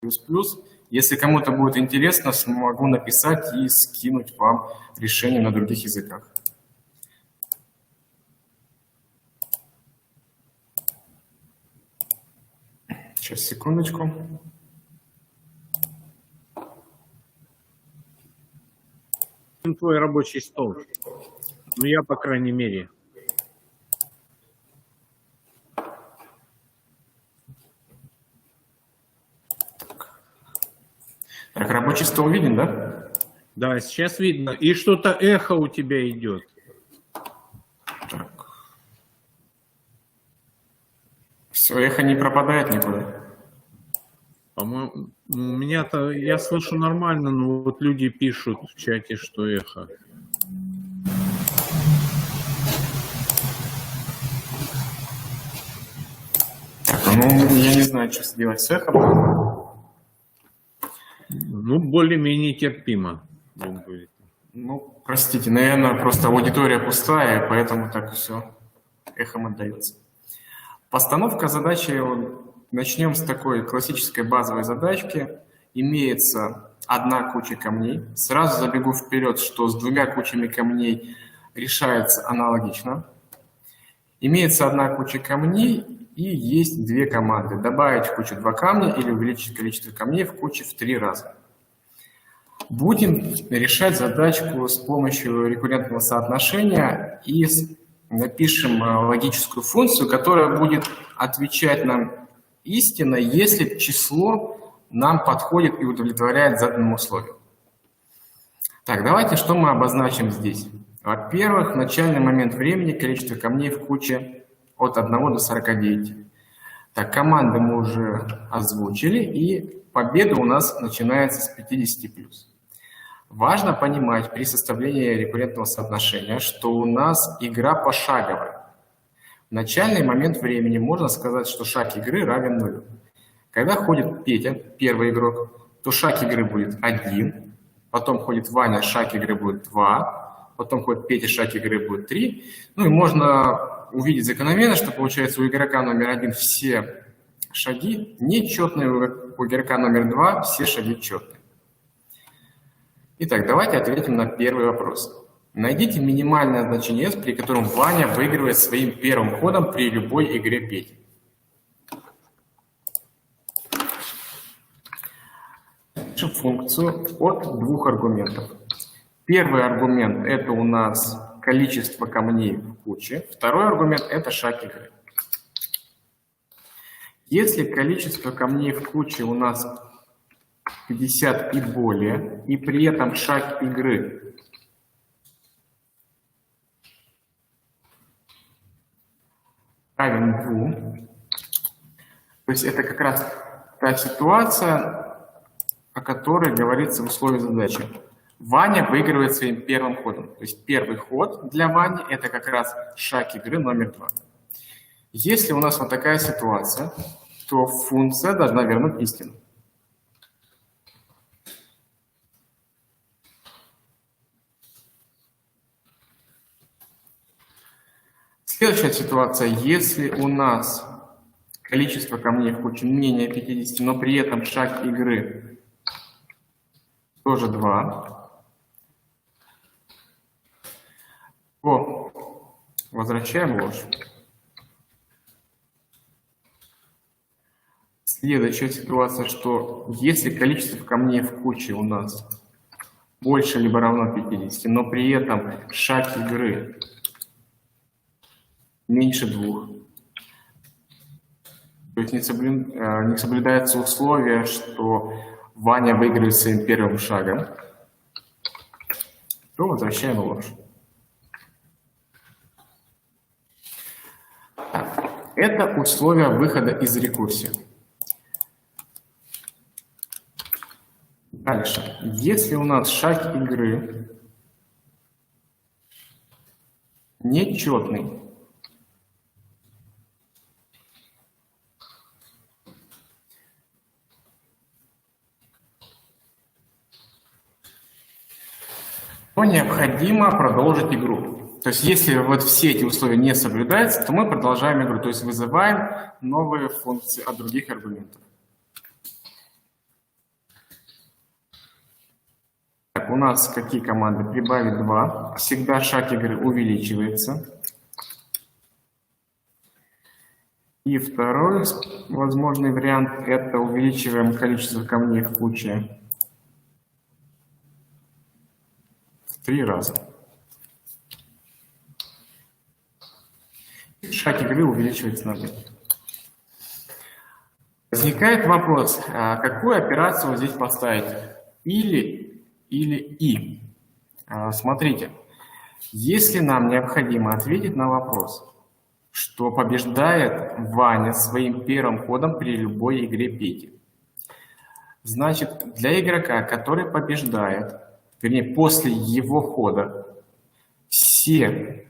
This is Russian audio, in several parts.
Если кому-то будет интересно, смогу написать и скинуть вам решение на других языках. Сейчас, секундочку. Твой рабочий стол. Ну, я, по крайней мере. Так, рабочий стол виден, да? Да, сейчас видно. И что-то эхо у тебя идет. Так. Все, эхо не пропадает никуда. По-моему, у меня-то, я слышу нормально, но вот люди пишут в чате, что эхо. Так, ну, я не знаю, что сделать с эхом. Ну, более-менее терпимо. Ну, простите, наверное, просто аудитория пустая, поэтому так все эхом отдается. Постановка задачи, начнем с такой классической базовой задачки. Имеется одна куча камней. Сразу забегу вперед, что с двумя кучами камней решается аналогично. Имеется одна куча камней и есть две команды. Добавить в кучу 2 камня или увеличить количество камней в куче в 3 раза. Будем решать задачку с помощью рекуррентного соотношения и напишем логическую функцию, которая будет отвечать нам истинно, если число нам подходит и удовлетворяет заданному условию. Так, давайте что мы обозначим здесь. Во-первых, в начальный момент времени количество камней в куче от 1 до 49. Так, команды мы уже озвучили, и победа у нас начинается с 50+. Важно понимать при составлении рекуррентного соотношения, что у нас игра пошаговая. В начальный момент времени можно сказать, что шаг игры равен 0. Когда ходит Петя, первый игрок, то шаг игры будет 1, потом ходит Ваня, шаг игры будет 2, потом ходит Петя, шаг игры будет 3. Ну и можно увидеть закономерно, что получается у игрока номер 1 все шаги нечетные, у игрока номер 2 все шаги четные. Итак, давайте ответим на первый вопрос. Найдите минимальное значение S, при котором Ваня выигрывает своим первым ходом при любой игре Пети. Пишем функцию от 2 аргументов. Первый аргумент – это у нас количество камней в куче. Второй аргумент – это шаг игры. Если количество камней в куче у нас 50 и более, и при этом шаг игры равен 2, то есть это как раз та ситуация, о которой говорится в условии задачи. Ваня выигрывает своим первым ходом. То есть первый ход для Вани – это как раз шаг игры номер 2. Если у нас вот такая ситуация, то функция должна вернуть истину. Следующая ситуация, если у нас количество камней в куче менее 50, но при этом шаг игры тоже 2, то возвращаем ложь. Следующая ситуация, что если количество камней в куче у нас больше либо равно 50, но при этом шаг игры меньше 2. То есть не соблюдается условие, что Ваня выигрывает своим первым шагом, то возвращаем ложь. Так, это условие выхода из рекурсии. Дальше. Если у нас шаг игры нечетный, то необходимо продолжить игру. То есть если вот все эти условия не соблюдаются, то мы продолжаем игру, то есть вызываем новые функции от других аргументов. Так, у нас какие команды? Прибавить 2. Всегда шаг игры увеличивается. И второй возможный вариант – это увеличиваем количество камней в куче в 3 раза. И шаг игры увеличивается на 2. Возникает вопрос, какую операцию здесь поставить? Или и. Смотрите, если нам необходимо ответить на вопрос, что побеждает Ваня своим первым ходом при любой игре Пети, значит, для игрока, который побеждает, вернее, после его хода, все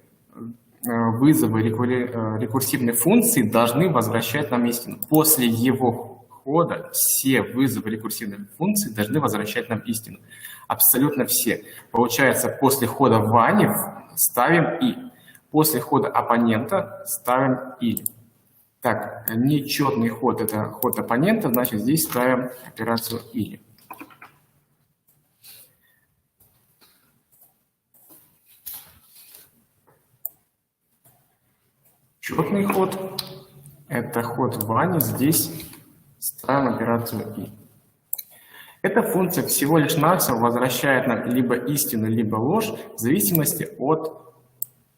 вызовы рекурсивной функции должны возвращать нам истину. После его хода все вызовы рекурсивной функции должны возвращать нам истину. Абсолютно все. Получается, после хода Вани ставим и. После хода оппонента ставим или. Так, нечетный ход – это ход оппонента, значит, здесь ставим операцию или. Четный ход – это ход Вани, здесь ставим операцию и. Эта функция всего лишь навсего возвращает нам либо истину, либо ложь, в зависимости от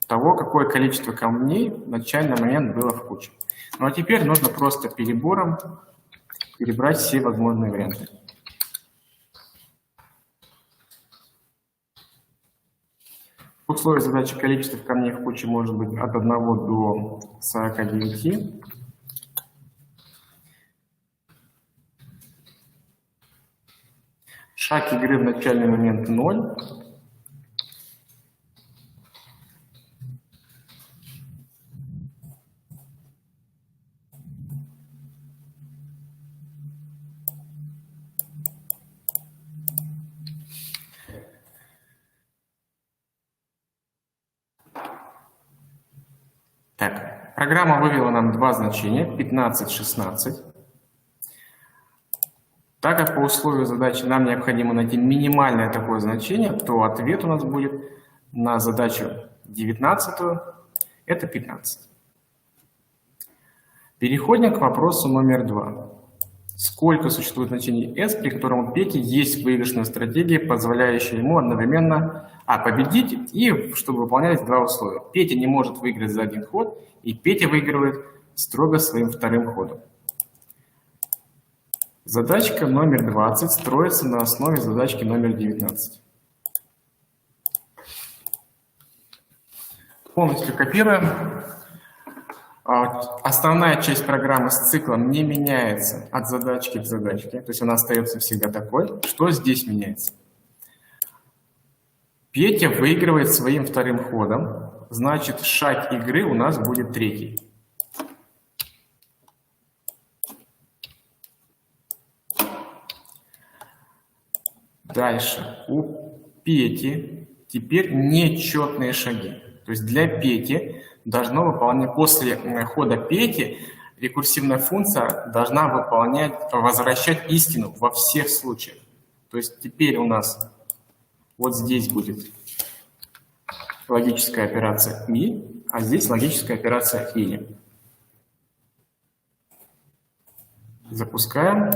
того, какое количество камней в начальный момент было в куче. Ну а теперь нужно просто перебором перебрать все возможные варианты. В условиях задачи количество камней в куче может быть от 1 до 49. Шаг игры в начальный момент 0. Так, программа вывела нам два значения, 15, 16. Так как по условию задачи нам необходимо найти минимальное такое значение, то ответ у нас будет на задачу 19, это 15. Переходим к вопросу номер 2. Сколько существует значений S, при котором у Пети есть выигрышная стратегия, позволяющая ему одновременно победить и чтобы выполнялись два условия. Петя не может выиграть за один ход, и Петя выигрывает строго своим вторым ходом. Задачка номер 20 строится на основе задачки номер 19. Полностью копируем. Основная часть программы с циклом не меняется от задачки к задачке, то есть она остается всегда такой. Что здесь меняется? Петя выигрывает своим вторым ходом, значит шаг игры у нас будет третий. Дальше у Пети теперь нечетные шаги. То есть для Пети должно выполнять после хода Пети рекурсивная функция должна возвращать истину во всех случаях. То есть теперь у нас вот здесь будет логическая операция «и», а здесь логическая операция «или». Запускаем.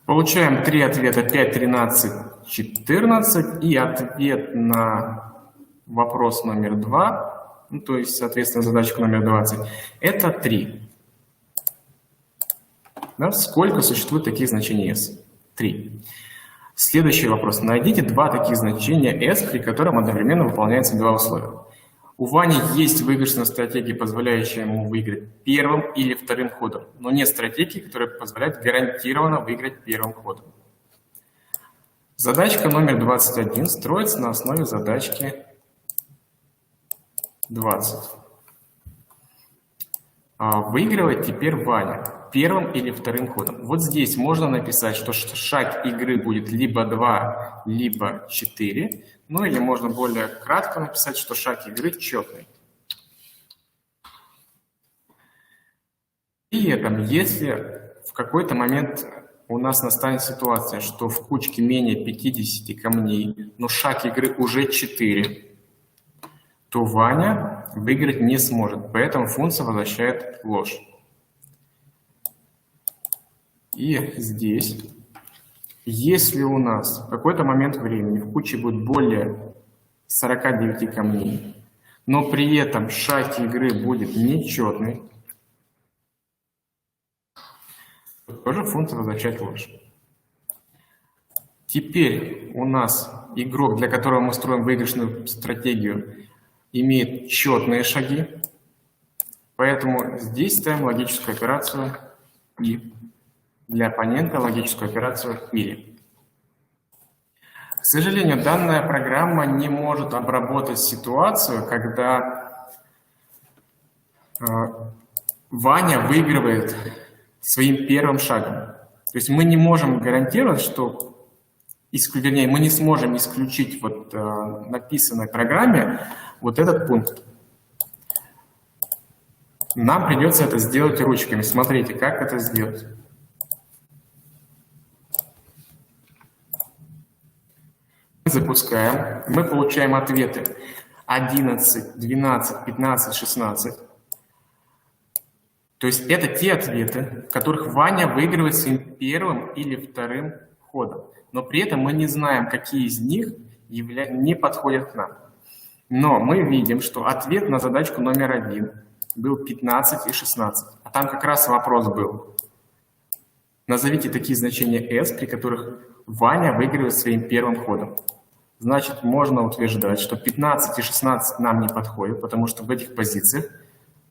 Получаем три ответа: 5, 13, 14. И ответ на вопрос номер 2, ну, то есть, соответственно, задачку номер 20, это 3. Да? Сколько существует таких значений S? 3. Следующий вопрос. Найдите два таких значения S, при котором одновременно выполняются два условия. У Вани есть выигрышная стратегия, позволяющая ему выиграть первым или вторым ходом, но нет стратегии, которая позволяет гарантированно выиграть первым ходом. Задачка номер 21 строится на основе задачки 20. Выигрывает теперь Ваня первым или вторым ходом. Вот здесь можно написать, что шаг игры будет либо 2, либо 4. Ну или можно более кратко написать, что шаг игры четный. При этом, если в какой-то момент у нас настанет ситуация, что в кучке менее 50 камней, но шаг игры уже 4, то Ваня выиграть не сможет, поэтому функция возвращает ложь. И здесь, если у нас в какой-то момент времени в куче будет более 49 камней, но при этом шаг игры будет нечетный, то тоже функция возвращает ложь. Теперь у нас игрок, для которого мы строим выигрышную стратегию, имеет четные шаги, поэтому здесь ставим логическую операцию «и». Для оппонента логическую операцию «или». К сожалению, данная программа не может обработать ситуацию, когда Ваня выигрывает своим первым шагом. То есть мы не можем гарантировать, что, вернее, мы не сможем исключить вот написанной программе вот этот пункт. Нам придется это сделать ручками. Смотрите, как это сделать. Мы запускаем, мы получаем ответы 11, 12, 15, 16. То есть это те ответы, в которых Ваня выигрывает своим первым или вторым ходом. Но при этом мы не знаем, какие из них не подходят к нам. Но мы видим, что ответ на задачку номер 1 был 15 и 16. А там как раз вопрос был. Назовите такие значения S, при которых Ваня выигрывает своим первым ходом. Значит, можно утверждать, что 15 и 16 нам не подходят, потому что в этих позициях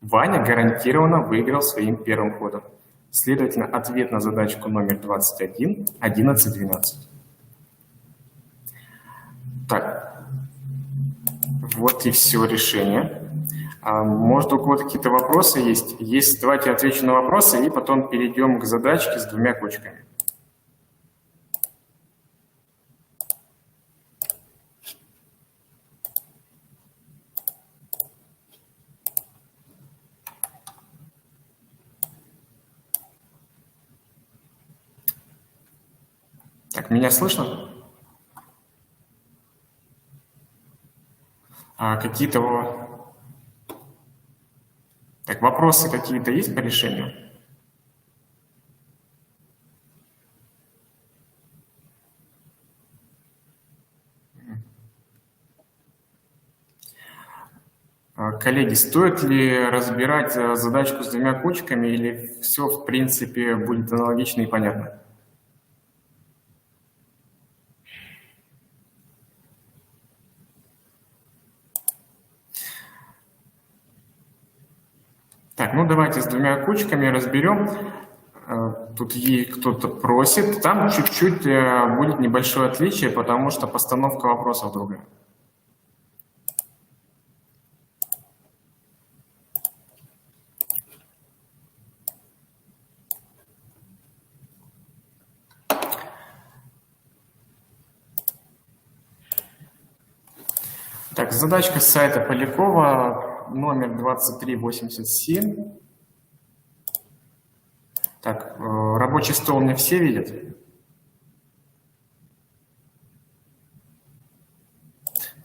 Ваня гарантированно выиграл своим первым ходом. Следовательно, ответ на задачку номер 21 – 11, 12. Так, вот и все решение. Может, у кого-то какие-то вопросы есть? Есть, давайте отвечу на вопросы и потом перейдем к задачке с двумя кучками. Так, меня слышно? Какие-то... Так, вопросы какие-то есть по решению? Коллеги, стоит ли разбирать задачку с двумя кучками или все, в принципе, будет аналогично и понятно? Так, ну давайте с двумя кучками разберем. Тут кто-то просит. Там чуть-чуть будет небольшое отличие, потому что постановка вопросов другая. Так, задачка с сайта Полякова, номер 2387. Так, рабочий стол мне все видят?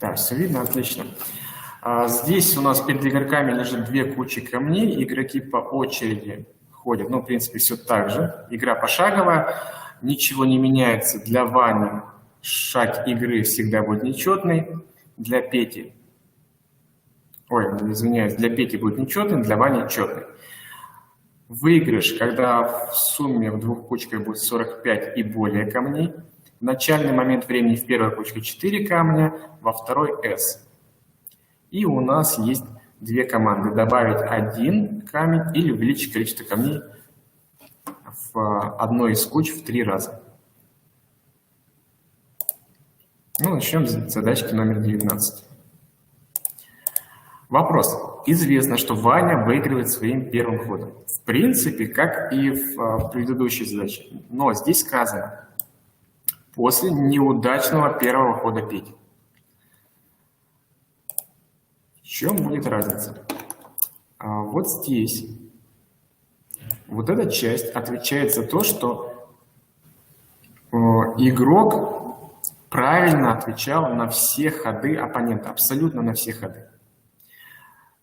Да, все видно, отлично. Здесь у нас перед игроками лежит две кучи камней, игроки по очереди ходят, ну, в принципе, все так же. Игра пошаговая, ничего не меняется. Для Вани шаг игры всегда будет нечетный. Для Пети, извиняюсь, для Пети будет нечетный, для Вани четный. Выигрыш, когда в сумме в двух кучках будет 45 и более камней. В начальный момент времени в первой кучке 4 камня, во второй S. И у нас есть две команды. Добавить один камень или увеличить количество камней в одной из куч в 3 раза. Ну, начнем с задачки номер 19. Вопрос. Известно, что Ваня выигрывает своим первым ходом. В принципе, как и в предыдущей задаче. Но здесь сказано, после неудачного первого хода Пети. В чем будет разница? Вот здесь Вот эта часть отвечает за то, что игрок правильно отвечал на все ходы оппонента, абсолютно на все ходы.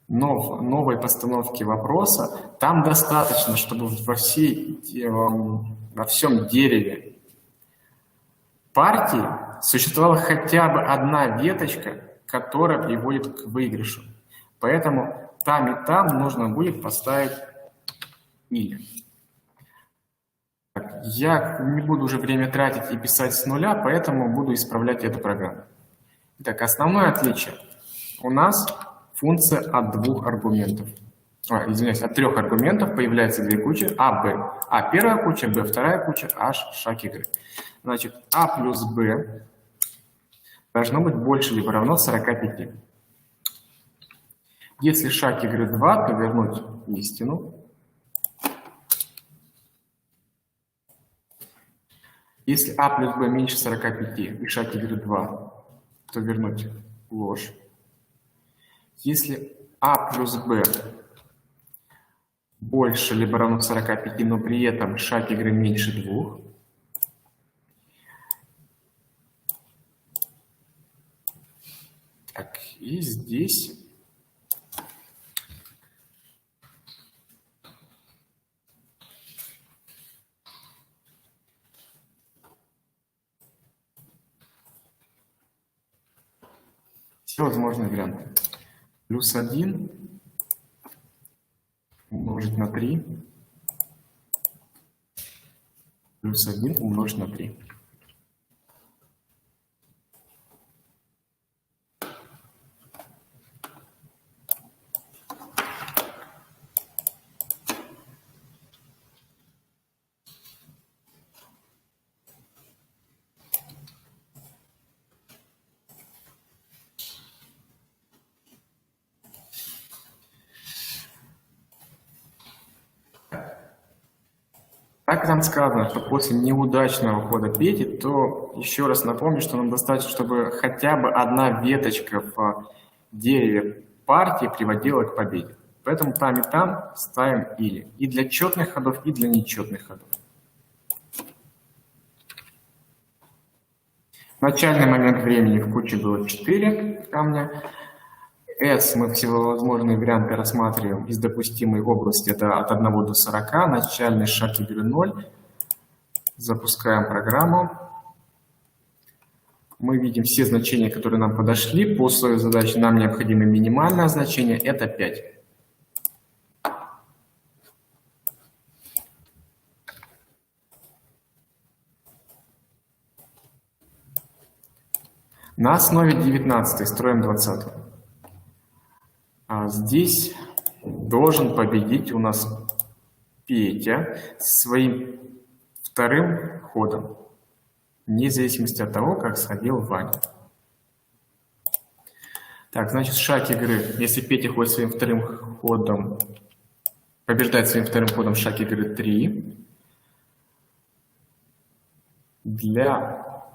Но в новой постановке вопроса там достаточно, чтобы во всем дереве партии существовала хотя бы одна веточка, которая приводит к выигрышу. Поэтому там и там нужно будет поставить «или». Я не буду уже время тратить и писать с нуля, поэтому буду исправлять эту программу. Итак, основное отличие. У нас функция от двух аргументов. От трех аргументов появляется две кучи А, Б. А первая куча, Б вторая куча, H шаг игры. Значит, А плюс Б должно быть больше либо равно 45. Если шаг игры 2, то вернуть истину. Если А плюс Б меньше 45 и шаг игры 2, то вернуть ложь. Если А плюс Б больше либо равно 45, но при этом шаг игры меньше 2, так, и здесь все возможные варианты. Плюс 1 умножить на 3, плюс 1 умножить на 3. Как там сказано, что после неудачного хода Пети, то еще раз напомню, что нам достаточно, чтобы хотя бы одна веточка в дереве партии приводила к победе. Поэтому там и там ставим «или». И для четных ходов, и для нечетных ходов. Начальный момент времени в куче было 4 камня. S мы всевозможные варианты рассматриваем из допустимой области, это от 1 до 40, начальный шаг игры 0. Запускаем программу. Мы видим все значения, которые нам подошли. По условию задачи нам необходимо минимальное значение, это 5. На основе 19 строим 20. Здесь должен победить у нас Петя своим вторым ходом, вне зависимости от того, как сходил Ваня. Так, значит, шаг игры, если Петя ходит своим вторым ходом, побеждает своим вторым ходом шаг игры 3. Для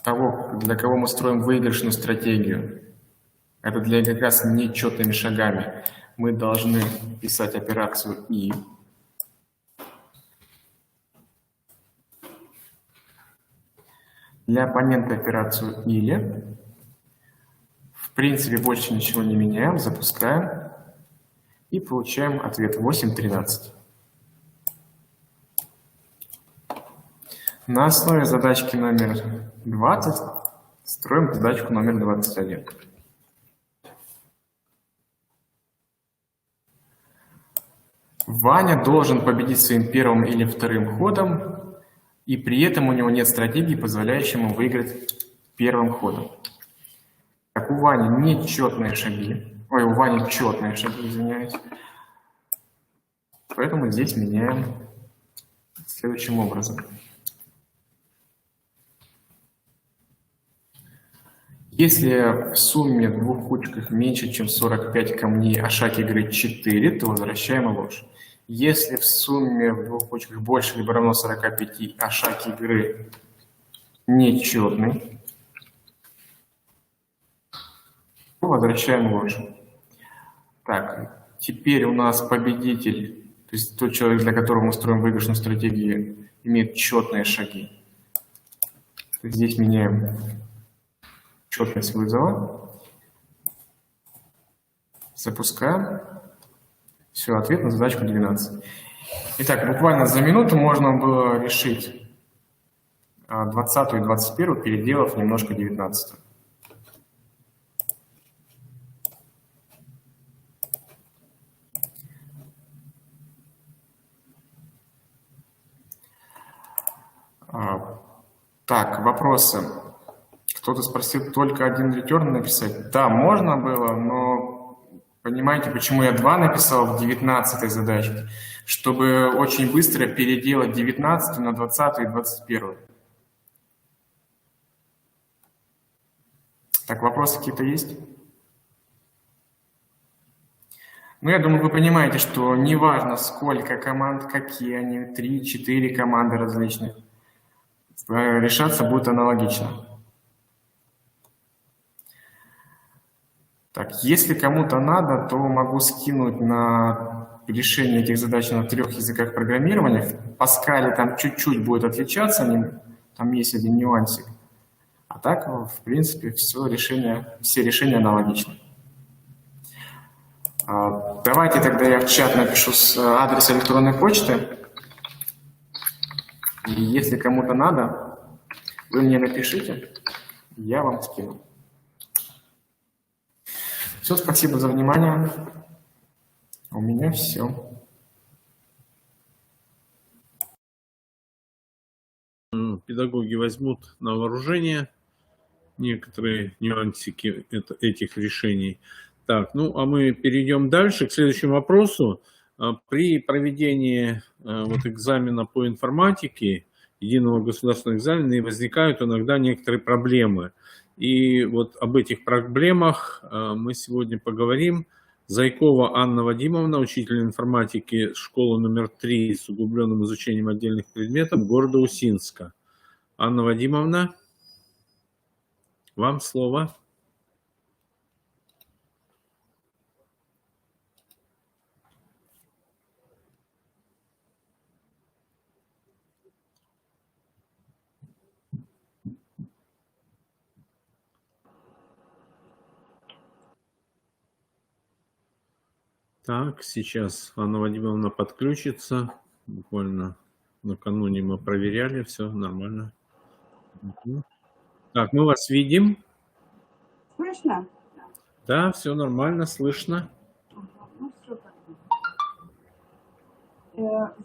того, для кого мы строим выигрышную стратегию, это для игрока с нечетными шагами, мы должны писать операцию «и». Для оппонента операцию «или». В принципе, больше ничего не меняем, запускаем и получаем ответ 8-13. На основе задачки номер 20 строим задачку номер 21. Ваня должен победить своим первым или вторым ходом, и при этом у него нет стратегии, позволяющей ему выиграть первым ходом. Так, у Вани нечетные шаги. Ой, у Вани четные шаги, извиняюсь. Поэтому здесь меняем следующим образом. Если в сумме в двух кучках меньше, чем 45 камней, а шаг игры 4, то возвращаем ложь. Если в сумме в двух кучках больше либо равно 45, а шаг игры нечетный, то возвращаем ложь. Так, теперь у нас победитель То есть тот человек, для которого мы строим выигрышную стратегию, имеет четные шаги. То есть здесь меняем четность вызова. Запускаем. Все, ответ на задачку 12. Итак, буквально за минуту можно было решить 20 и 21, переделав немножко 19. Так, вопросы. Кто-то спросил, только один ретерн написать. Да, можно было, но понимаете, почему я 2 написал в 19 задачке? Чтобы очень быстро переделать 19 на 20 и 21. Так, вопросы какие-то есть? Ну, я думаю, вы понимаете, что неважно, сколько команд, какие они, 3-4 команды различных, решаться будет аналогично. Так, если кому-то надо, то могу скинуть на решение этих задач на 3 языках программирования. В Паскале там чуть-чуть будет отличаться, там есть один нюансик. А так, в принципе, все решения аналогичны. Давайте тогда я в чат напишу с адреса электронной почты. И если кому-то надо, вы мне напишите, я вам скину. Все, спасибо за внимание. У меня все. Педагоги возьмут на вооружение некоторые нюансики этих решений. Так, ну а мы перейдем дальше к следующему вопросу. При проведении экзамена по информатике, единого государственного экзамена, возникают иногда некоторые проблемы. И вот об этих проблемах мы сегодня поговорим. Зайкова Анна Вадимовна, учитель информатики школы номер 3 с углубленным изучением отдельных предметов города Усинска. Анна Вадимовна, вам слово. Так, сейчас Анна Вадимовна подключится. Буквально накануне мы проверяли, все нормально. Так, мы вас видим. Слышно? Да, все нормально, слышно. Ну, все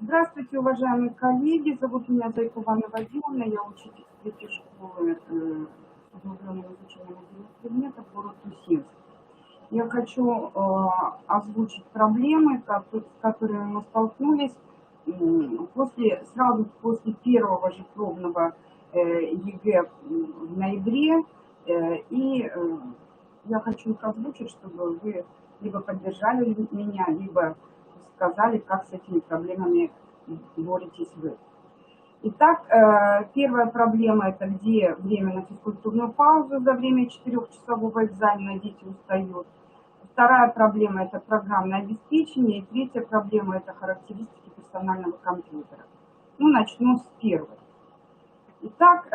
Здравствуйте, уважаемые коллеги. Зовут меня Зайкова Анна Вадимовна. Я учитель третьей школы с углубленным изучением отдельных предметов город Усинск. Я хочу озвучить проблемы, с которыми мы столкнулись сразу после первого же пробного ЕГЭ в ноябре. И я хочу их озвучить, чтобы вы либо поддержали меня, либо сказали, как с этими проблемами боретесь вы. Итак, первая проблема – это где время на физкультурную паузу за время 4-часового экзамена дети устают. Вторая проблема – это программное обеспечение. И третья проблема – это характеристики персонального компьютера. Ну, начну с первой. Итак,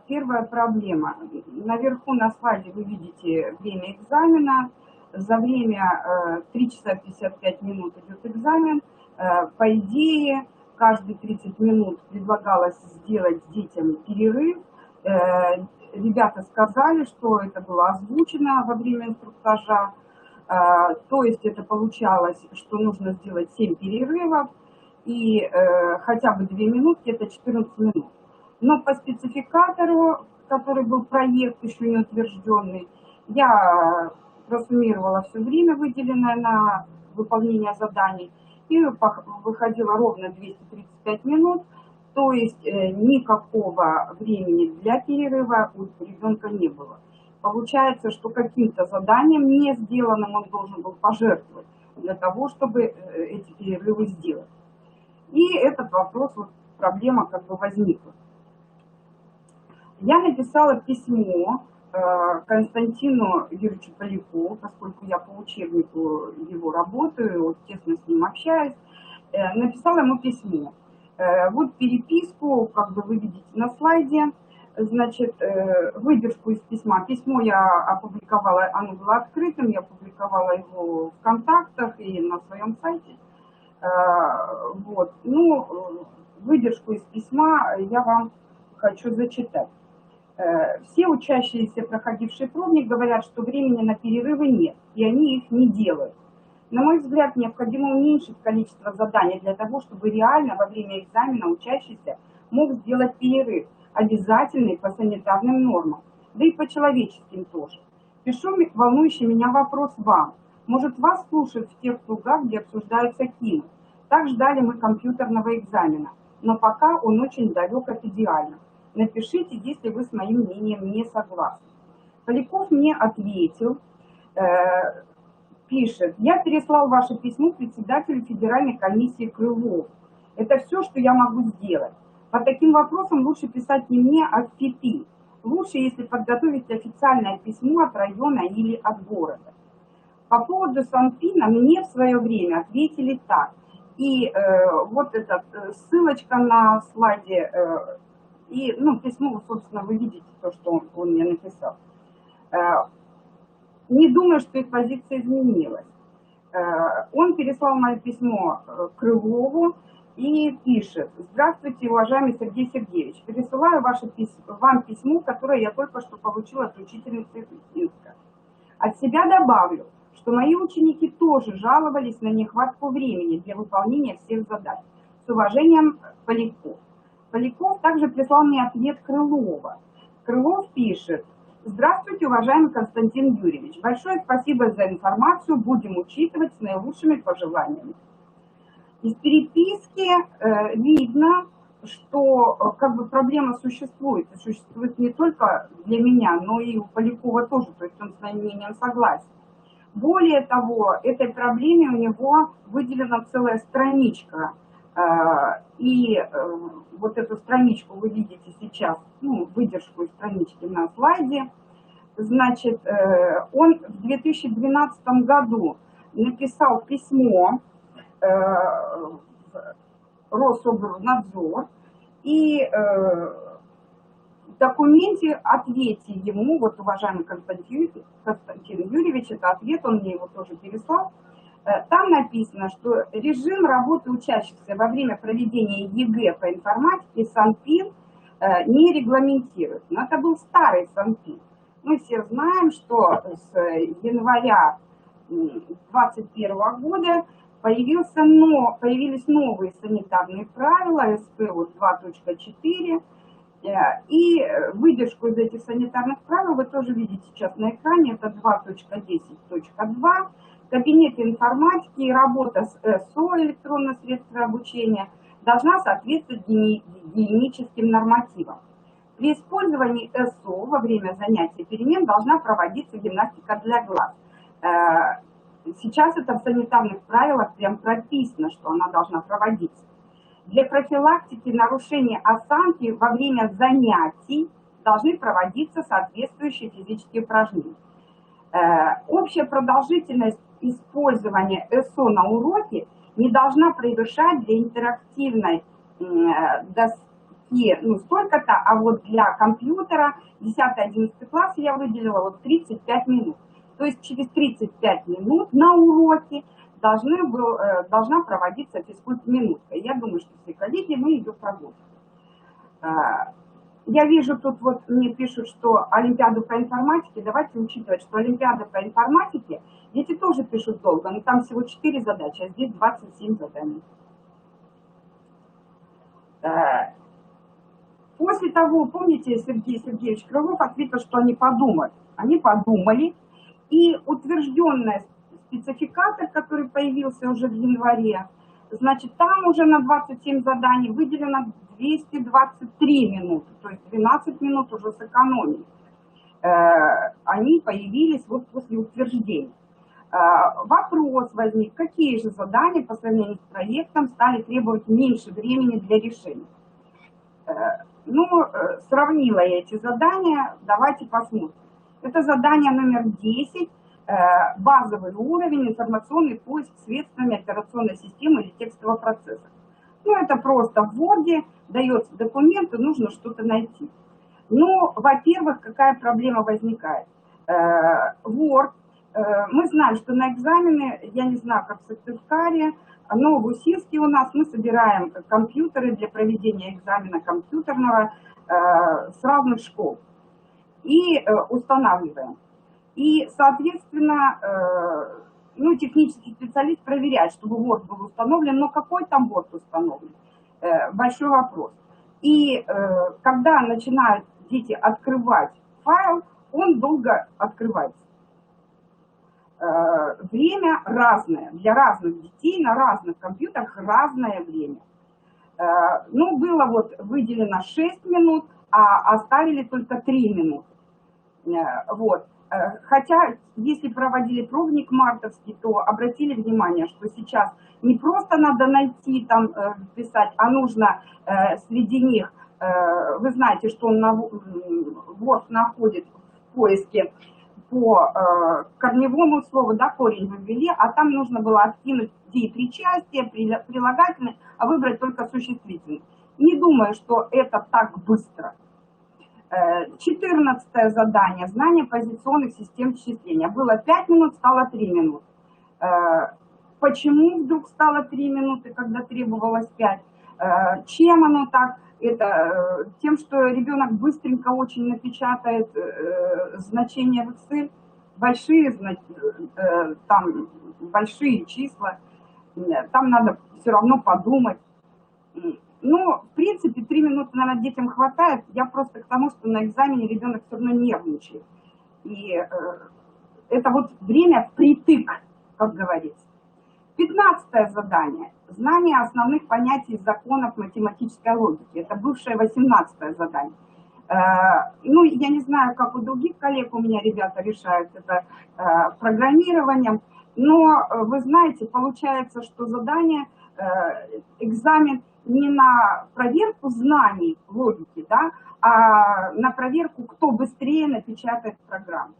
первая проблема. Наверху на слайде вы видите время экзамена. За время 3 часа 55 минут идет экзамен. По идее, каждые 30 минут предлагалось сделать детям перерыв. Ребята сказали, что это было озвучено во время инструктажа. То есть это получалось, что нужно сделать 7 перерывов и хотя бы 2 минутки, это 14 минут. Но по спецификатору, который был проект еще не утвержденный, я просуммировала все время, выделенное на выполнение заданий, и выходило ровно 235 минут, то есть никакого времени для перерыва у ребенка не было. Получается, что каким-то заданием не сделанным он должен был пожертвовать для того, чтобы эти перерывы сделать. И этот вопрос, проблема как бы возникла. Я написала письмо Константину Юрьевичу Полякову, поскольку я по учебнику его работаю, тесно с ним общаюсь. написала ему письмо. Вот переписку, как бы вы видите на слайде, значит, выдержку из письма. Письмо я опубликовала, оно было открытым, я опубликовала его в контактах и на своем сайте. Вот. Ну, выдержку из письма я вам хочу зачитать. Все учащиеся, проходившие пробник, говорят, что времени на перерывы нет, и они их не делают. На мой взгляд, необходимо уменьшить количество заданий для того, чтобы реально во время экзамена учащийся мог сделать перерыв, обязательный по санитарным нормам, да и по человеческим тоже. Пишу волнующий меня вопрос вам. Может, вас слушают в тех кругах, где обсуждаются КИМы? Так ждали мы компьютерного экзамена, но пока он очень далек от идеального. Напишите, если вы с моим мнением не согласны. Поляков мне ответил, пишет: я переслал ваше письмо председателю Федеральной комиссии Крылову. Это все, что я могу сделать. По таким вопросам лучше писать не мне, а в ФИПИ. Лучше, если подготовить официальное письмо от района или от города. По поводу Санпина мне в свое время ответили так. И вот эта ссылочка на слайде, и ну, письмо, собственно, вы видите то, что он мне написал. Не думаю, что их позиция изменилась. Он переслал мое письмо Крылову и пишет: здравствуйте, уважаемый Сергей Сергеевич, пересылаю вам письмо, которое я только что получила от учительницы Минска. От себя добавлю, что мои ученики тоже жаловались на нехватку времени для выполнения всех задач. С уважением, Поляков. Поляков также прислал мне ответ Крылова. Крылов пишет: здравствуйте, уважаемый Константин Юрьевич. Большое спасибо за информацию, будем учитывать с наилучшими пожеланиями. Из переписки видно, что как бы проблема существует. И существует не только для меня, но и у Полякова тоже, то есть он с моим мнением согласен. Более того, этой проблеме у него выделена целая страничка. И вот эту страничку вы видите сейчас, ну, выдержку из странички на слайде. Значит, он в 2012 году написал письмо в Рособорнадзор, и в документе ответе ему, вот уважаемый Константин Юрьевич, это ответ, он мне его тоже переслал, там написано, что режим работы учащихся во время проведения ЕГЭ по информатике Санпин не регламентирует. Но это был старый Санпин. Мы все знаем, что с января 2021 года появились новые санитарные правила СПО 2.4. И выдержку из этих санитарных правил вы тоже видите сейчас на экране. Это 2.10.2. Кабинет информатики и работа с СО, электронное средство обучения, должна соответствовать гигиеническим нормативам. При использовании СО во время занятий перемен должна проводиться гимнастика для глаз. Сейчас это в санитарных правилах прям прописано, что она должна проводиться. Для профилактики нарушения осанки во время занятий должны проводиться соответствующие физические упражнения. Общая продолжительность использования СО на уроке не должна превышать для интерактивной доски столько-то, а вот для компьютера 10-11 класс я выделила вот 35 минут. То есть через 35 минут на уроке должна проводиться физкульт-минутка. Я думаю, что все коллеги, мы ее проводим. Я вижу, тут вот мне пишут, что Олимпиаду по информатике, давайте учитывать, что Олимпиада по информатике, дети тоже пишут долго, но там всего 4 задачи, а здесь 27 заданий. После того, помните, Сергей Сергеевич Крылов ответил, что они подумали. Они подумали, и утвержденный спецификатор, который появился уже в январе, значит, там уже на 27 заданий выделено 223 минуты, то есть 12 минут уже сэкономили. Они появились вот после утверждения. Вопрос возник, какие же задания по сравнению с проектом стали требовать меньше времени для решения. Ну, сравнила я эти задания, давайте посмотрим. Это задание номер 10, базовый уровень, информационный поиск средствами операционной системы или текстового процесса. Ну, это просто в Word дается документ, и нужно что-то найти. Ну, во-первых, какая проблема возникает? Word, мы знаем, что на экзамены, я не знаю, как в Сыктывкаре, но в Усинске у нас мы собираем компьютеры для проведения экзамена компьютерного с разных школ и устанавливаем. И, соответственно, ну, технический специалист проверяет, чтобы Word был установлен, но какой там Word установлен? Большой вопрос. И когда начинают дети открывать файл, он долго открывается. Время разное. Для разных детей на разных компьютерах разное время. Ну, было вот выделено 6 минут, а оставили только 3 минуты. Вот. Хотя, если проводили пробник мартовский, то обратили внимание, что сейчас не просто надо найти, там, писать, а нужно среди них, вы знаете, что он Word находит в поиске по корневому слову, да, корень вы ввели, а там нужно было откинуть причастие, прилагательное, а выбрать только существительное. Не думаю, что это так быстро. 14 задание. Знание позиционных систем счисления. Было 5 минут, стало 3 минуты. Почему вдруг стало 3 минуты, когда требовалось 5? Чем оно так? Это тем, что ребенок быстренько очень напечатает значения в Excel, там большие числа, там надо все равно подумать. Ну, в принципе, 3 минуты, наверное, детям хватает. Я просто к тому, что на экзамене ребенок все равно нервничает. И это вот время впритык, как говорится. 15 задание. Знание основных понятий законов математической логики. Это бывшее 18 задание. Ну, я не знаю, как у других коллег, у меня ребята решают это программированием. Но, вы знаете, получается, что задание, экзамен не на проверку знаний логики, да, а на проверку, кто быстрее напечатает программу.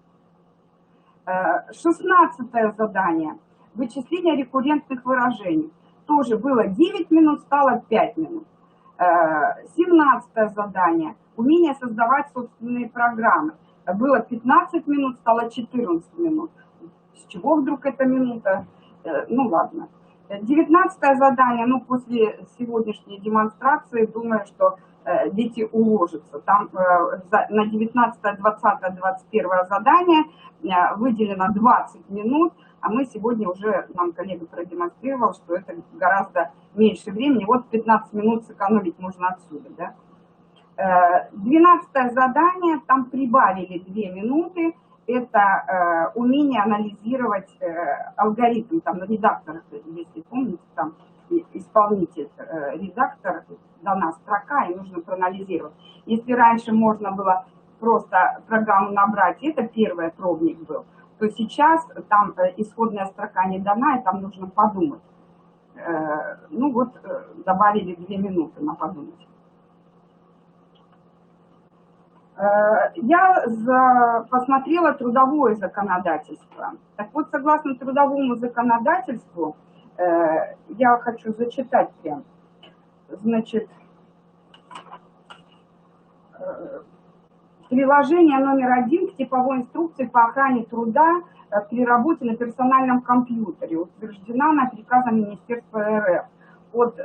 16 задание. Вычисление рекуррентных выражений. Тоже было 9 минут, стало 5 минут. 17 задание. Умение создавать собственные программы. Было 15 минут, стало 14 минут. С чего вдруг эта минута? Ну ладно. 19 задание, ну после сегодняшней демонстрации, думаю, что дети уложатся. Там на 19, 20, 21 задание выделено 20 минут, а мы сегодня уже, нам коллега продемонстрировал, что это гораздо меньше времени. Вот 15 минут сэкономить можно отсюда. Да? 12 задание, там прибавили 2 минуты. Это умение анализировать алгоритм, там на редакторах, если помните, там исполнитель, редактор, дана строка, и нужно проанализировать. Если раньше можно было просто программу набрать, это первый пробник был, то сейчас там исходная строка не дана, и там нужно подумать. Ну вот, добавили 2 минуты на подумать. Я посмотрела трудовое законодательство. Так вот, согласно трудовому законодательству, я хочу зачитать прям. Значит, приложение номер 1 к типовой инструкции по охране труда при работе на персональном компьютере утверждена на приказом Министерства РФ от 2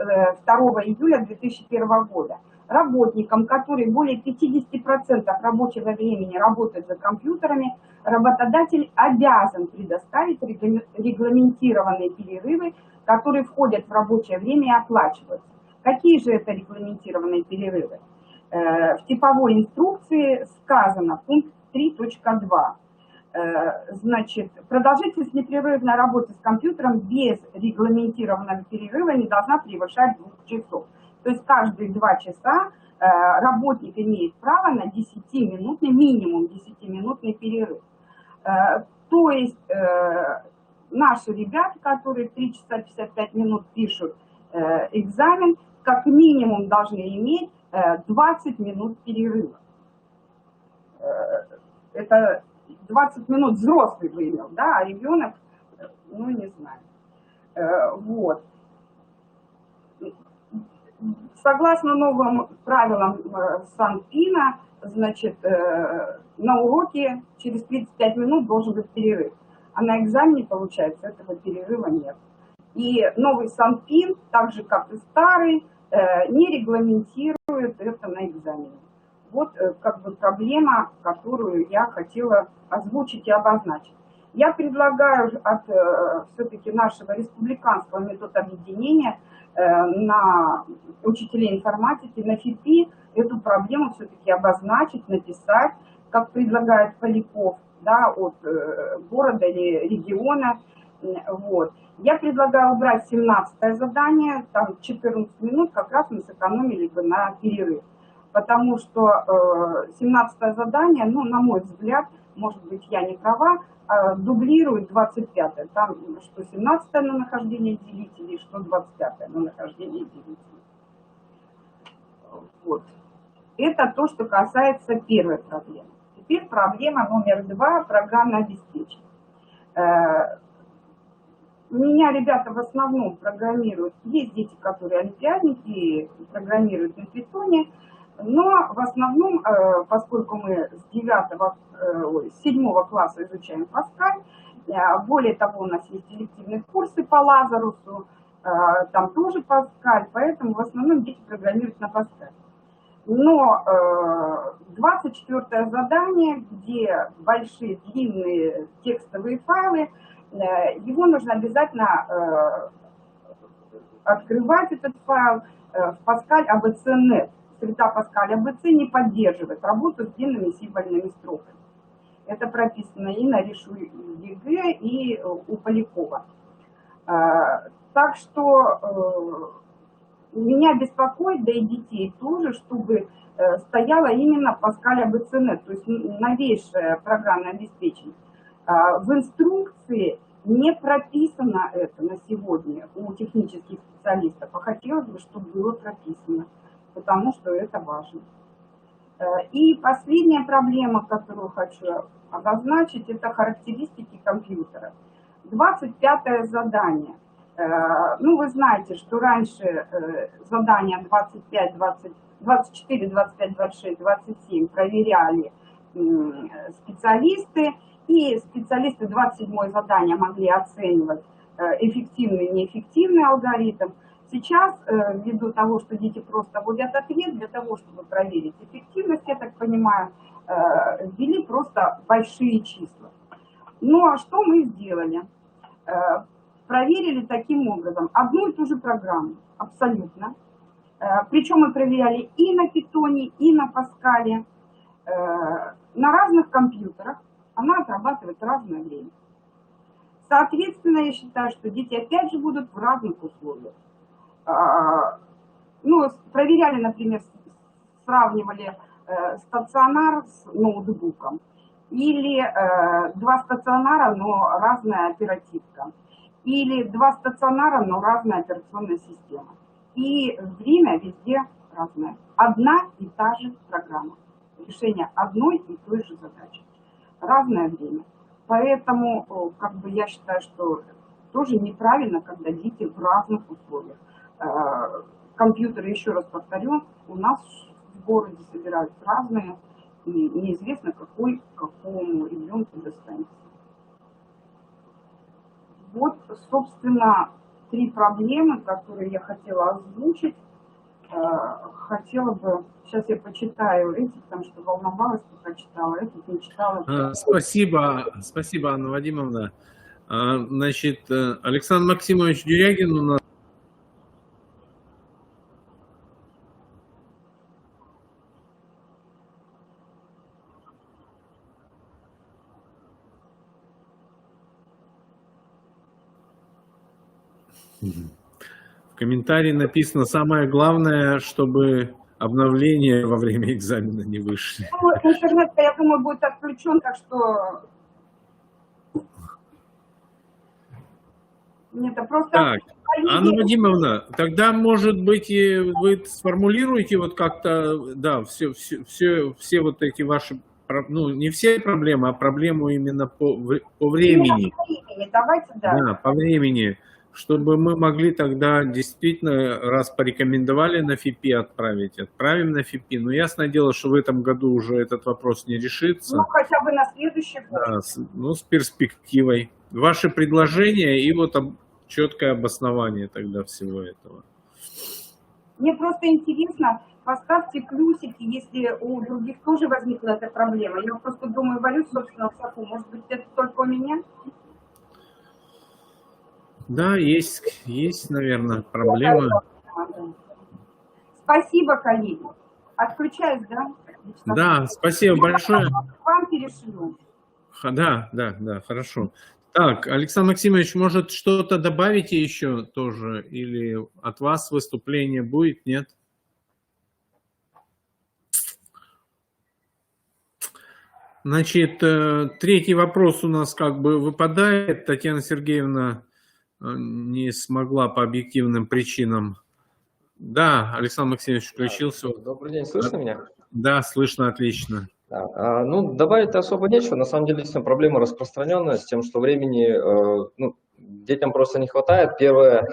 июля 2001 года. Работникам, которые более 50% рабочего времени работают за компьютерами, работодатель обязан предоставить регламентированные перерывы, которые входят в рабочее время и оплачиваются. Какие же это регламентированные перерывы? В типовой инструкции сказано, пункт 3.2. Значит, продолжительность непрерывной работы с компьютером без регламентированного перерыва не должна превышать 2 часов. То есть каждые 2 часа работник имеет право на 10-минутный, минимум 10-минутный перерыв. То есть наши ребята, которые 3 часа 55 минут пишут экзамен, как минимум должны иметь 20 минут перерыва. Это 20 минут взрослый вывел, да, а ребенок, ну, не знаю. Вот. Согласно новым правилам Санпина, значит, на уроке через 35 минут должен быть перерыв. А на экзамене, получается, этого перерыва нет. И новый Санпин, так же как и старый, не регламентирует это на экзамене. Вот как бы проблема, которую я хотела озвучить и обозначить. Я предлагаю от все-таки нашего республиканского методобъединения на учителей информатики, на ФИПИ эту проблему все-таки обозначить, написать, как предлагает Поляков, да, от города или региона. Вот. Я предлагаю убрать 17-е задание, там 14 минут, как раз мы сэкономили бы на перерыв. Потому что 17-е задание, ну, на мой взгляд, может быть, я не права, дублирует 25-е. Там что 17-е на нахождение делителей, что 25-е на нахождение делителей. Вот. Это то, что касается первой проблемы. Теперь проблема номер 2, программное обеспечение. У меня ребята в основном программируют, есть дети, которые олимпиадники, программируют на питоне, но в основном, поскольку мы с 7 класса изучаем Паскаль, более того, у нас есть элективные курсы по Лазарусу, там тоже Паскаль, поэтому в основном дети программируют на Паскаль. Но 24-е задание, где большие длинные текстовые файлы, его нужно обязательно открывать, этот файл, в Паскаль ABC.NET. Среда Паскаль ABC не поддерживает работу с длинными символьными строками. Это прописано и на Решу ЕГЭ, и у Полякова. Так что меня беспокоит, да и детей тоже, чтобы стояло именно Паскаль ABC.NET, то есть новейшее программное обеспечение. В инструкции не прописано это на сегодня у технических специалистов, а хотелось бы, чтобы было прописано, потому что это важно. И последняя проблема, которую хочу обозначить, это характеристики компьютера. 25-е задание. Ну, вы знаете, что раньше задания 25, 24, 25, 26, 27 проверяли специалисты, и специалисты 27-е задание могли оценивать эффективный и неэффективный алгоритм. Сейчас, ввиду того, что дети просто вводят ответ, для того, чтобы проверить эффективность, я так понимаю, ввели просто большие числа. Ну, а что мы сделали? Проверили таким образом одну и ту же программу, абсолютно. Причем мы проверяли и на питоне, и на Паскале, на разных компьютерах. Она отрабатывает разное время. Соответственно, я считаю, что дети опять же будут в разных условиях. Ну, проверяли, например, сравнивали стационар с ноутбуком. Или 2 стационара, но разная оперативка. Или 2 стационара, но разная операционная система. И время везде разное. Одна и та же программа. Решение одной и той же задачи. Разное время. Поэтому, как бы, я считаю, что тоже неправильно, когда дети в разных условиях. Компьютеры, еще раз повторю, у нас в городе собираются разные, и неизвестно, какому ребенку достанется. Вот, собственно, 3 проблемы, которые я хотела озвучить. Хотела бы, сейчас я почитаю эти, потому что волновалась, пока читала, этот не читала. Спасибо, Анна Вадимовна. Значит, Александр Максимович Дюрягин у нас. В комментарии написано: самое главное, чтобы обновления во время экзамена не вышли. Ну, интернет, я думаю, будет отключен, так что это просто... Так, Анна Вадимовна, тогда, может быть, вы сформулируете вот как-то, да, все вот эти ваши ну, не все проблемы, а проблему именно по времени. Именно по времени, давайте, да. Да, по времени, чтобы мы могли тогда действительно, раз порекомендовали на ФИПИ отправить, отправим на ФИПИ. Но ясное дело, что в этом году уже этот вопрос не решится. Ну, хотя бы на следующий год. Да, ну, с перспективой. Ваши предложения и вот четкое обоснование тогда всего этого. Мне просто интересно, поставьте плюсики, если у других тоже возникла эта проблема. Я просто думаю, валюсь, собственно, в соку. Может быть, это только у меня? Да, есть, наверное, проблемы. Спасибо, коллеги. Отключаюсь, да? Да, спасибо большое. Вам перешлю. Да, хорошо. Так, Александр Максимович, может, что-то добавите еще тоже? Или от вас выступление будет, нет? Значит, третий вопрос у нас как бы выпадает. Татьяна Сергеевна не смогла по объективным причинам. Да, Александр Максимович включился. Добрый день, слышно меня? Да, слышно отлично. Да. Ну, добавить особо нечего. На самом деле, действительно, проблема распространенная с тем, что времени детям просто не хватает. Первая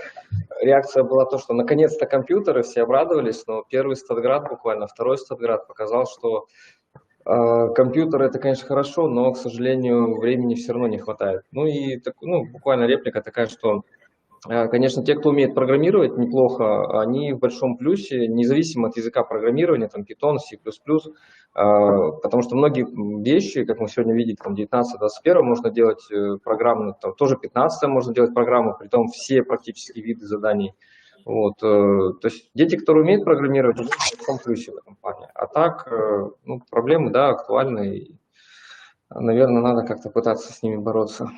реакция была то, что наконец-то компьютеры, все обрадовались, но первый Статград, буквально второй Статград показал, что компьютеры это, конечно, хорошо, но, к сожалению, времени все равно не хватает. Ну и буквально реплика такая, что конечно, те, кто умеет программировать неплохо, они в большом плюсе, независимо от языка программирования, там Python, C++, потому что многие вещи, как мы сегодня видели, там 19-21 можно делать программы, там тоже 15 можно делать программу, притом все практически виды заданий. Вот, то есть дети, которые умеют программировать, в большом плюсе в этом плане. А так, проблемы, да, актуальны, и, наверное, надо как-то пытаться с ними бороться.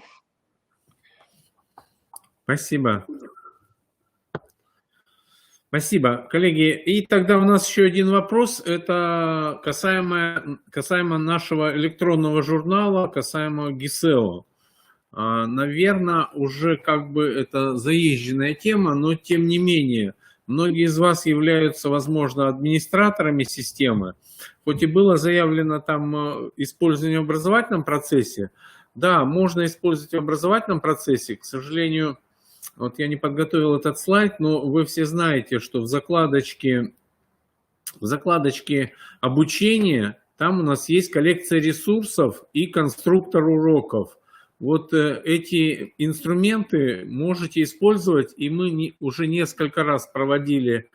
Спасибо. Спасибо, коллеги. И тогда у нас еще один вопрос. Это касаемо нашего электронного журнала, касаемо ГИСЭО. Наверное, уже как бы это заезженная тема, но тем не менее, многие из вас являются, возможно, администраторами системы. Хоть и было заявлено там использование в образовательном процессе, да, можно использовать в образовательном процессе, к сожалению. Вот я не подготовил этот слайд, но вы все знаете, что в закладочке обучения там у нас есть коллекция ресурсов и конструктор уроков. Вот эти инструменты можете использовать, и мы уже несколько раз проводили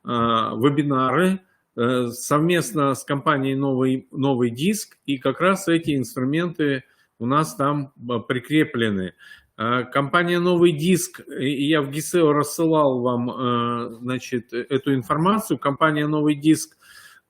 вебинары совместно с компанией «Новый диск», и как раз эти инструменты у нас там прикреплены. Компания «Новый диск», я в ГИСЭО рассылал вам, значит, эту информацию. Компания «Новый диск»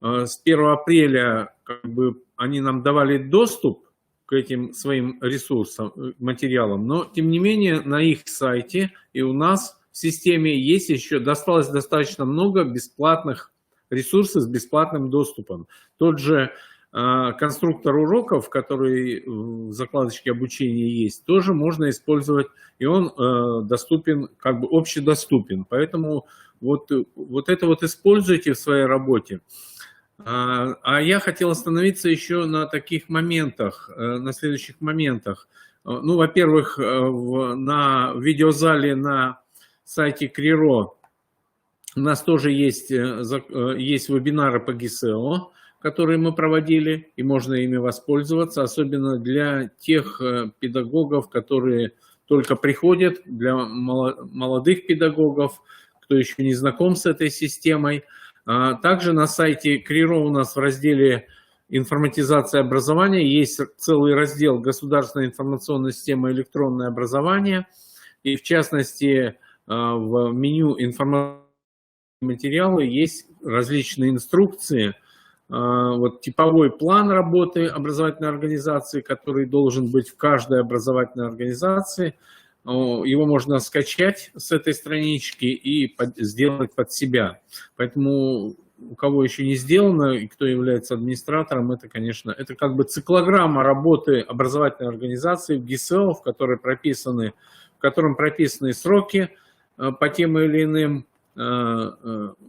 с 1 апреля как бы, они нам давали доступ к этим своим ресурсам, материалам, но тем не менее на их сайте и у нас в системе есть еще, досталось достаточно много бесплатных ресурсов с бесплатным доступом. Тот же конструктор уроков, который в закладочке обучения есть, тоже можно использовать, и он доступен, как бы общедоступен. Поэтому вот это вот используйте в своей работе. А я хотел остановиться еще на таких моментах, на следующих моментах. Ну, во-первых, на видеозале на сайте Криро у нас тоже есть вебинары по ГИСЭО, которые мы проводили, и можно ими воспользоваться, особенно для тех педагогов, которые только приходят, для молодых педагогов, кто еще не знаком с этой системой. Также на сайте Криро у нас в разделе «Информатизация образования» есть целый раздел «Государственная информационная система электронное образование». И в частности в меню «Информационные материалы» есть различные инструкции. Вот типовой план работы образовательной организации, который должен быть в каждой образовательной организации. Его можно скачать с этой странички и сделать под себя. Поэтому у кого еще не сделано и кто является администратором, это, конечно, это как бы циклограмма работы образовательной организации в ГИСЭО, в котором прописаны сроки по тем или иным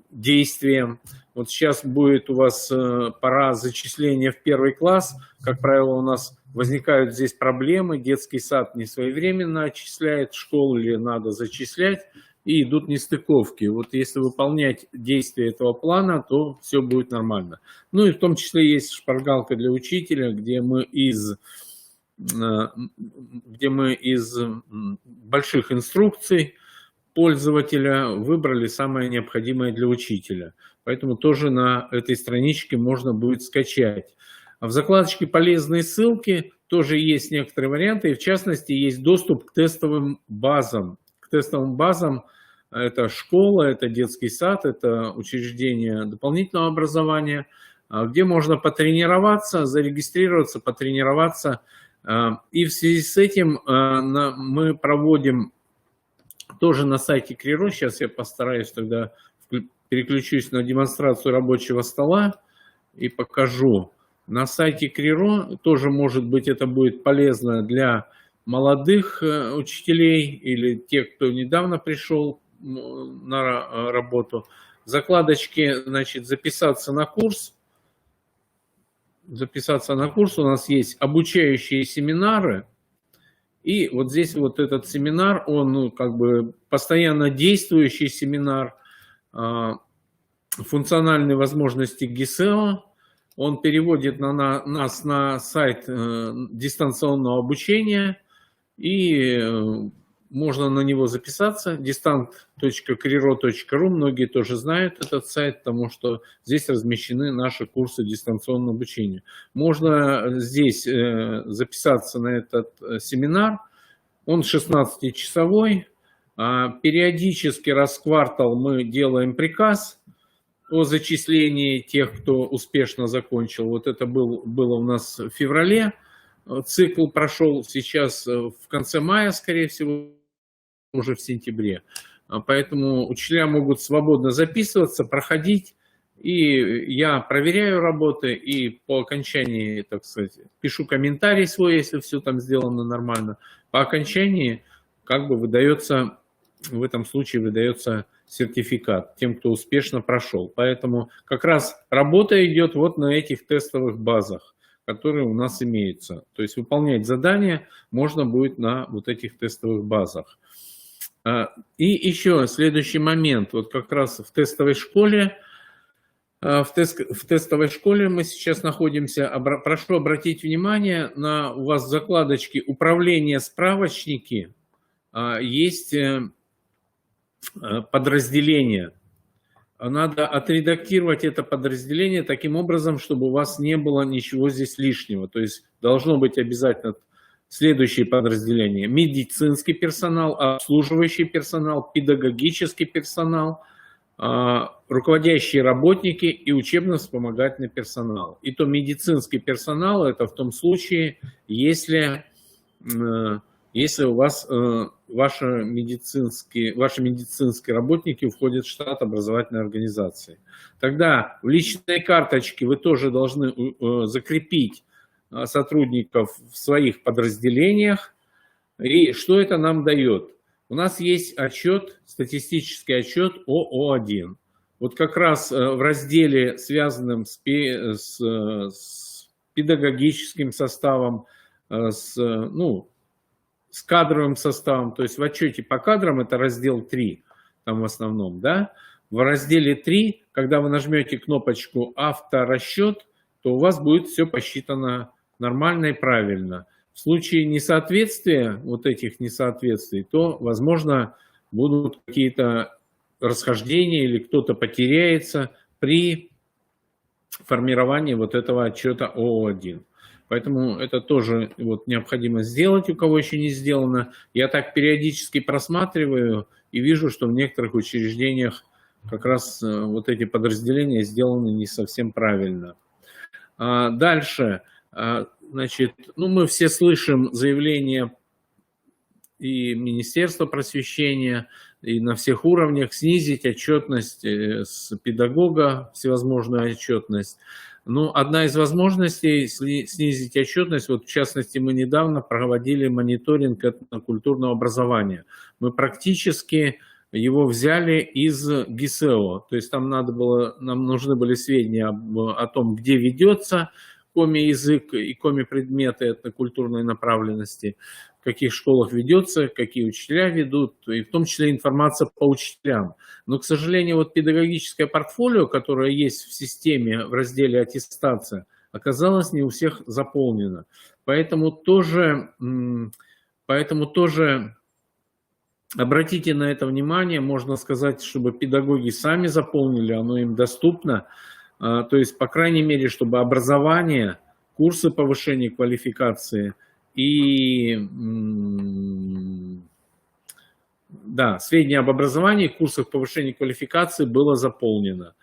действиям. Вот сейчас будет у вас пора зачисления в 1 класс. Как правило, у нас возникают здесь проблемы. Детский сад не своевременно отчисляет, школу ли надо зачислять, и идут нестыковки. Вот если выполнять действия этого плана, то все будет нормально. Ну и в том числе есть шпаргалка для учителя, где мы из больших инструкций пользователя выбрали самое необходимое для учителя. Поэтому тоже на этой страничке можно будет скачать. А в закладочке «Полезные ссылки» тоже есть некоторые варианты, и в частности есть доступ к тестовым базам. К тестовым базам это школа, это детский сад, это учреждение дополнительного образования, где можно потренироваться, зарегистрироваться, потренироваться. И в связи с этим мы проводим тоже на сайте КРИРО, сейчас я постараюсь тогда переключусь на демонстрацию рабочего стола и покажу. На сайте КРИРО тоже, может быть, это будет полезно для молодых учителей или тех, кто недавно пришел на работу. В закладочке, значит, записаться на курс. Записаться на курс. У нас есть обучающие семинары. И вот здесь вот этот семинар, он как бы постоянно действующий семинар, функциональные возможности ГИСЭО. Он переводит нас на сайт дистанционного обучения, и можно на него записаться, distant.kriro.ru. Многие тоже знают этот сайт, потому что здесь размещены наши курсы дистанционного обучения. Можно здесь записаться на этот семинар. Он 16-часовой. Периодически раз в квартал мы делаем приказ о зачислении тех, кто успешно закончил. Вот это было у нас в феврале. Цикл прошел сейчас в конце мая, скорее всего, уже в сентябре. Поэтому учителя могут свободно записываться, проходить. И я проверяю работы и по окончании, так сказать, пишу комментарий свой, если все там сделано нормально. По окончании как бы выдается, в этом случае выдается сертификат тем, кто успешно прошел. Поэтому как раз работа идет вот на этих тестовых базах, которые у нас имеются. То есть выполнять задания можно будет на вот этих тестовых базах. И еще следующий момент. Вот как раз в тестовой школе, мы сейчас находимся. Прошу обратить внимание на у вас в закладочке «Управление справочники» есть подразделение. Надо отредактировать это подразделение таким образом, чтобы у вас не было ничего здесь лишнего. То есть должно быть обязательно следующие подразделения: медицинский персонал, обслуживающий персонал, педагогический персонал, руководящие работники и учебно-вспомогательный персонал. И то медицинский персонал – это в том случае, если у вас ваши медицинские работники входят в штат образовательной организации. Тогда в личной карточке вы тоже должны закрепить сотрудников в своих подразделениях. И что это нам дает? У нас есть отчет, статистический отчет ОО1. Вот как раз в разделе, связанном с педагогическим составом, с кадровым составом, то есть в отчете по кадрам, это раздел 3, там в основном, да, в разделе 3, когда вы нажмете кнопочку «Авторасчет», то у вас будет все посчитано нормально и правильно. В случае несоответствия, вот этих несоответствий, то, возможно, будут какие-то расхождения или кто-то потеряется при формировании вот этого отчета ОО1. Поэтому это тоже вот необходимо сделать, у кого еще не сделано. Я так периодически просматриваю и вижу, что в некоторых учреждениях как раз вот эти подразделения сделаны не совсем правильно. Дальше, значит, мы все слышим заявления и Министерства просвещения, и на всех уровнях снизить отчетность с педагога, всевозможную отчетность. Ну, одна из возможностей снизить отчетность, вот в частности, мы недавно проводили мониторинг этнокультурного образования. Мы практически его взяли из ГИСЭО. То есть там нам нужны были сведения о том, где ведется коми-язык и коми-предметы этнокультурной направленности, в каких школах ведется, какие учителя ведут, и в том числе информация по учителям. Но, к сожалению, вот педагогическое портфолио, которое есть в системе в разделе «Аттестация», оказалось не у всех заполнено. Поэтому тоже обратите на это внимание, можно сказать, чтобы педагоги сами заполнили, оно им доступно. То есть, по крайней мере, чтобы образование, курсы повышения квалификации и сведения об образовании, курсах повышения квалификации было заполнено.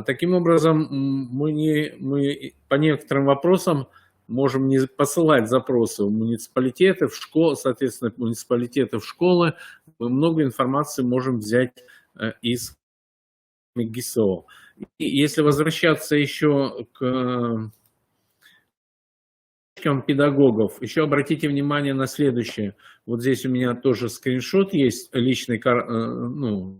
Таким образом, мы по некоторым вопросам можем не посылать запросы в муниципалитеты, в школы, соответственно, муниципалитеты в школы. Мы много информации можем взять из ГИСО. И если возвращаться еще к педагогов, еще обратите внимание на следующее. Вот здесь у меня тоже скриншот есть личный кадрового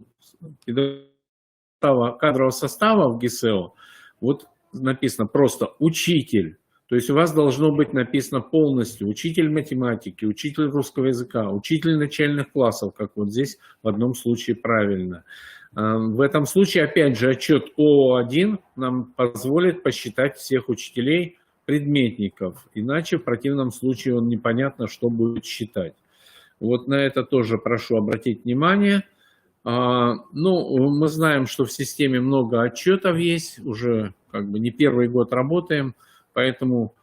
состава в ГИСЭО. Вот написано просто «учитель». То есть у вас должно быть написано полностью учитель математики, учитель русского языка, учитель начальных классов, как вот здесь в одном случае правильно. В этом случае, опять же, отчет ОО1 нам позволит посчитать всех учителей предметников, иначе в противном случае он непонятно, что будет считать. Вот на это тоже прошу обратить внимание. Мы знаем, что в системе много отчетов есть, уже не первый год работаем. Поэтому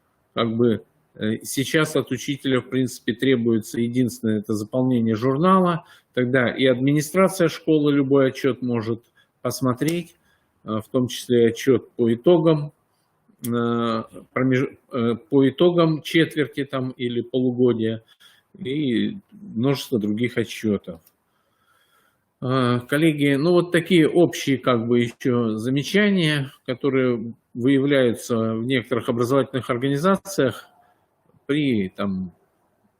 сейчас от учителя, в принципе, требуется единственное, это заполнение журнала. Тогда и администрация школы любой отчет может посмотреть, в том числе отчет по итогам четверти или полугодия и множество других отчетов. Коллеги, вот такие общие еще замечания, которые выявляются в некоторых образовательных организациях,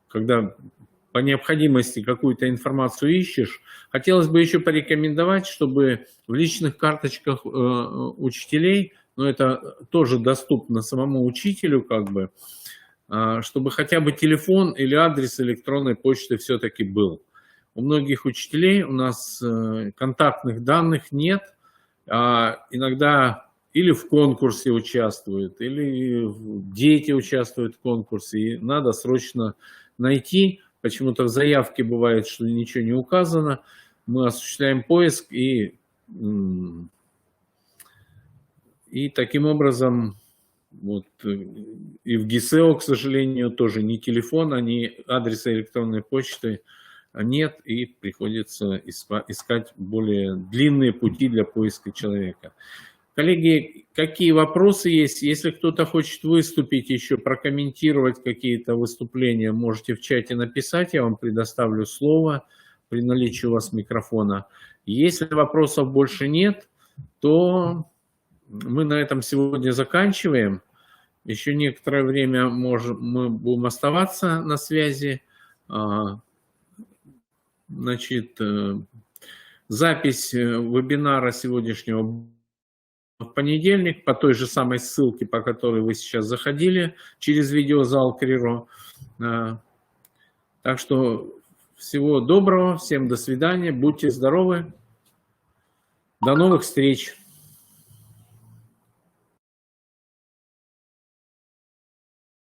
когда по необходимости какую-то информацию ищешь. Хотелось бы еще порекомендовать, чтобы в личных карточках учителей, это тоже доступно самому учителю, чтобы хотя бы телефон или адрес электронной почты все-таки был. У многих учителей у нас контактных данных нет, иногда или в конкурсе участвуют, или дети участвуют в конкурсе, и надо срочно найти. Почему-то в заявке бывает, что ничего не указано. Мы осуществляем поиск, и таким образом, и в ГИСЭО, к сожалению, тоже ни телефона, ни адреса электронной почты нет, и приходится искать более длинные пути для поиска человека. Коллеги, какие вопросы есть? Если кто-то хочет выступить еще, прокомментировать какие-то выступления, можете в чате написать, я вам предоставлю слово при наличии у вас микрофона. Если вопросов больше нет, то мы на этом сегодня заканчиваем. Еще некоторое время мы будем оставаться на связи. Запись вебинара сегодняшнего в понедельник по той же самой ссылке, по которой вы сейчас заходили через видеозал Криро. Так что всего доброго, всем до свидания, будьте здоровы, до новых встреч.